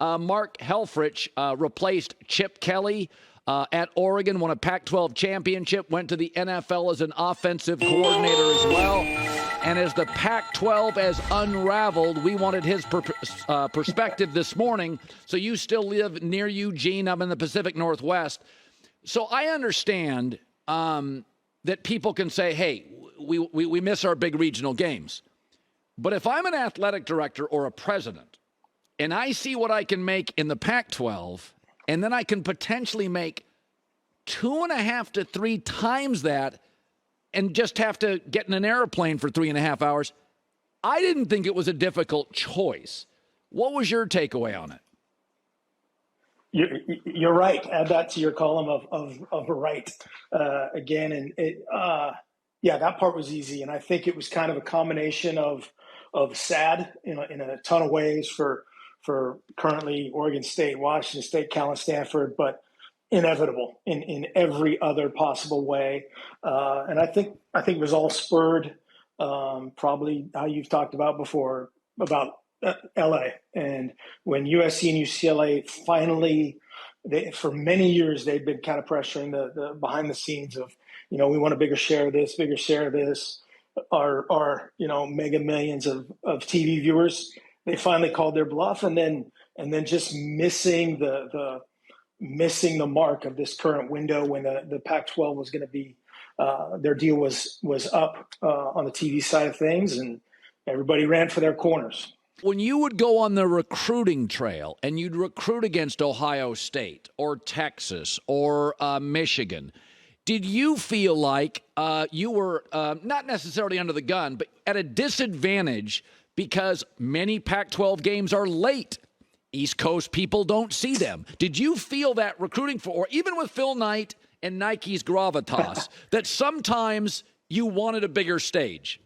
Mark Helfrich replaced Chip Kelly at Oregon, won a Pac-12 championship, went to the NFL as an offensive coordinator as well. And as the Pac-12 has unraveled, we wanted his perspective this morning. So you still live near Eugene. I'm in the Pacific Northwest. So I understand that people can say, hey, we miss our big regional games. But if I'm an athletic director or a president, and I see what I can make in the Pac-12, and then I can potentially make 2.5 to 3 times that and just have to get in an airplane for 3.5 hours, I didn't think it was a difficult choice. What was your takeaway on it? You're right. Add that to your column of right again. And that part was easy. And I think it was kind of a combination of sad in a ton of ways for currently Oregon State, Washington State, Cal, and Stanford, but inevitable in every other possible way. And I think it was all spurred probably how you've talked about before about LA. And when USC and UCLA finally, for many years, they've been kind of pressuring the behind the scenes of, we want a bigger share of this, our mega millions of TV viewers. They finally called their bluff, and then just missing the mark of this current window when the Pac-12 was going to be their deal was up on the TV side of things, and everybody ran for their corners. When you would go on the recruiting trail and you'd recruit against Ohio State or Texas or Michigan, did you feel like you were not necessarily under the gun, but at a disadvantage because many Pac-12 games are late? East Coast people don't see them. Did you feel that recruiting for, or even with Phil Knight and Nike's gravitas, that sometimes you wanted a bigger stage?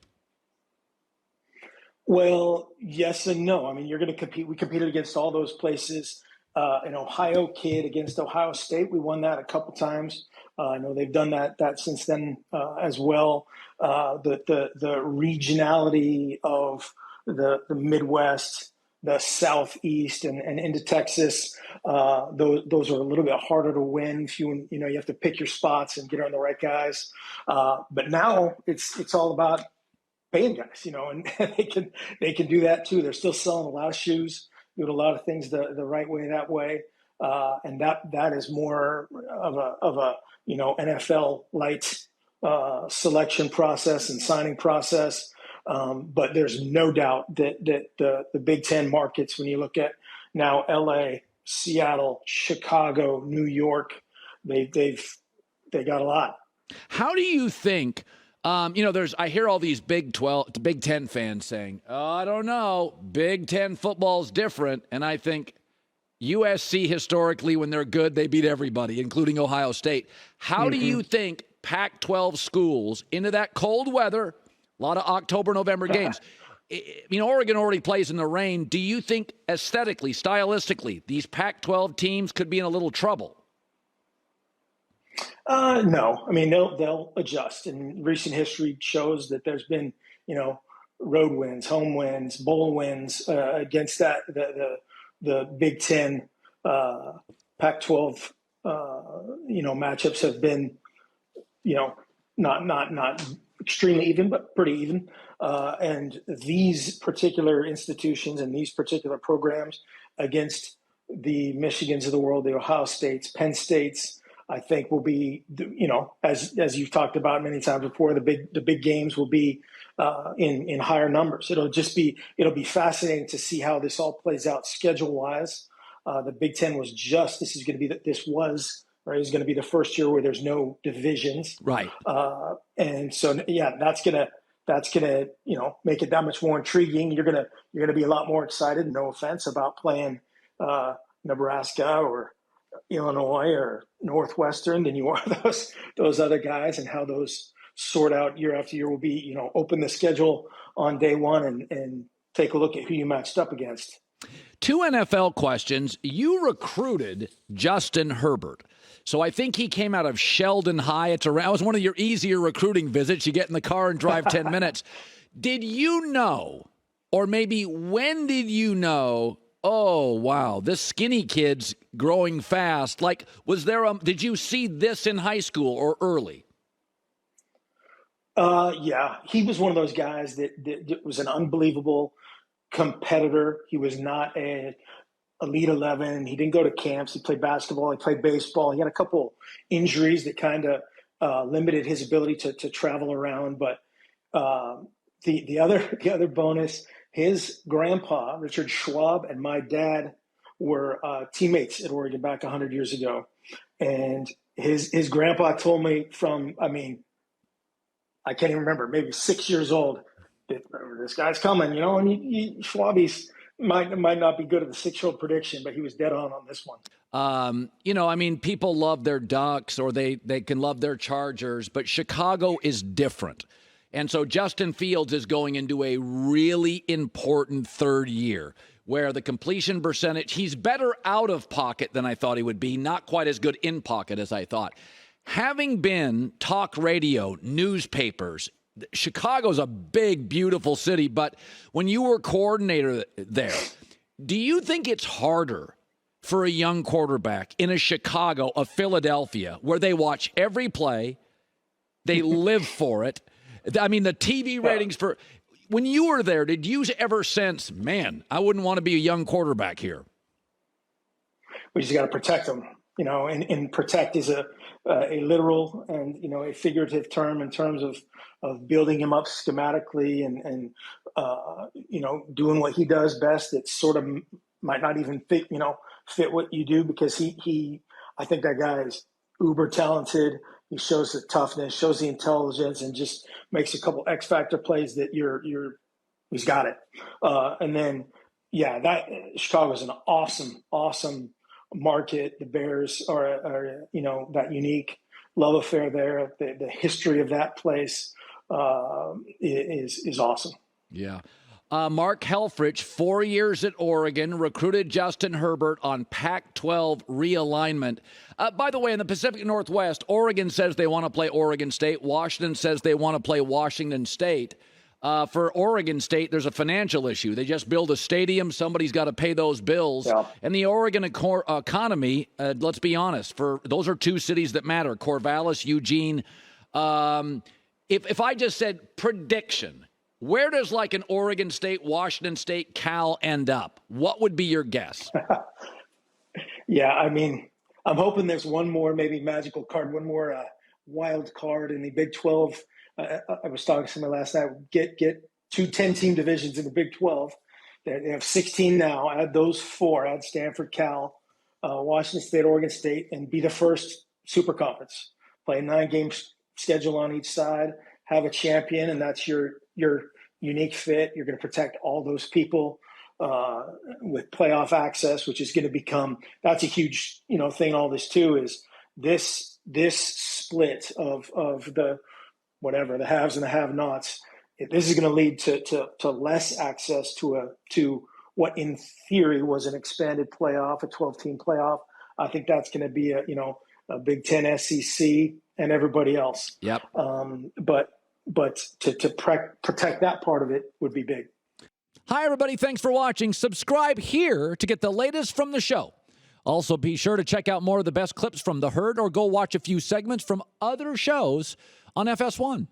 Well, yes and no. I mean, you're going to compete. We competed against all those places. An Ohio kid against Ohio State, we won that a couple times. I know they've done that since then as well. The regionality of the Midwest, the Southeast, and into Texas, those are a little bit harder to win. If you have to pick your spots and get on the right guys. But now it's all about paying guys, and they can do that too. They're still selling a lot of shoes, doing a lot of things the right way, that way, and that is more of a NFL light selection process and signing process. But there's no doubt that the Big Ten markets, when you look at now LA, Seattle, Chicago, New York, they got a lot. How do you think? I hear all these Big 10 fans saying, "Oh, I don't know, Big Ten football's different," and I think USC historically, when they're good, they beat everybody, including Ohio State. How do you think Pac-12 schools into that cold weather? A lot of October, November games. Oregon already plays in the rain. Do you think aesthetically, stylistically, these Pac-12 teams could be in a little trouble? No. I mean, they'll adjust. And recent history shows that there's been, road wins, home wins, bowl wins against that the Big Ten, Pac-12, matchups have been, not extremely even, but pretty even. And these particular institutions and these particular programs against the Michigans of the world, the Ohio States, Penn States, I think will be, as you've talked about many times before, the big games will be in higher numbers. It'll be fascinating to see how this all plays out schedule wise. The Big Ten was this is going to be the first year where there's no divisions. Right. And so, that's going to, make it that much more intriguing. You're going to be a lot more excited, no offense, about playing Nebraska or Illinois or Northwestern than you are those other guys, and how those sort out year after year will be, open the schedule on day one and take a look at who you matched up against. 2 NFL questions. You recruited Justin Herbert. So I think he came out of Sheldon High. It was one of your easier recruiting visits. You get in the car and drive 10 minutes. Did you know, or maybe when did you know, Oh, wow. This skinny kid's growing fast. Like, did you see this in high school or early? Yeah, he was one of those guys that was an unbelievable competitor. He was not a Elite 11. He didn't go to camps. He played basketball. He played baseball. He had a couple injuries that kind of limited his ability to travel around. But the other bonus, his grandpa, Richard Schwab, and my dad were teammates at Oregon back 100 years ago. And his grandpa told me I can't even remember, maybe 6 years old, this guy's coming, and Schwabies might not be good at the 6-year-old prediction, but he was dead on this one. People love their Ducks or they can love their Chargers, but Chicago is different. And so Justin Fields is going into a really important third year where the completion percentage, he's better out of pocket than I thought he would be, not quite as good in pocket as I thought. Having been talk radio, newspapers, Chicago's a big, beautiful city, but when you were coordinator there, do you think it's harder for a young quarterback in a Chicago, a Philadelphia, where they watch every play, they live for it? I mean, the TV ratings for – when you were there, did you ever sense, man, I wouldn't want to be a young quarterback here? We just got to protect them, and protect is a literal and, a figurative term in terms of building him up schematically and doing what he does best. That sort of might not even fit what you do, because I think that guy is uber talented. He shows the toughness, shows the intelligence, and just makes a couple X factor plays that he's got it. And then, that Chicago is an awesome market. The Bears are that unique love affair there. The history of that place is awesome. Yeah. Mark Helfrich, 4 years at Oregon, recruited Justin Herbert on Pac-12 realignment. By the way, in the Pacific Northwest, Oregon says they want to play Oregon State. Washington says they want to play Washington State. For Oregon State, there's a financial issue. They just build a stadium. Somebody's got to pay those bills. Yeah. And the Oregon economy, let's be honest, those are two cities that matter, Corvallis, Eugene. If I just said prediction, where does like an Oregon State, Washington State, Cal end up? What would be your guess? Yeah, I'm hoping there's one more maybe magical card, one more wild card in the Big 12. I was talking to somebody last night. Get 2 10-team divisions in the Big 12. They have 16 now. Add those 4. Add Stanford, Cal, Washington State, Oregon State, and be the first super conference. Play a 9-game schedule on each side. Have a champion, and that's your unique fit. You're going to protect all those people with playoff access, which is going to become – that's a huge thing. All this too is this split of the whatever, the haves and the have-nots. This is going to lead to less access to what in theory was an expanded playoff, a 12-team playoff. I think that's going to be a Big Ten, SEC, and everybody else. Yep. But to protect that part of it would be big. Hi, everybody. Thanks for watching. Subscribe here to get the latest from the show. Also, be sure to check out more of the best clips from The Herd or go watch a few segments from other shows on FS1.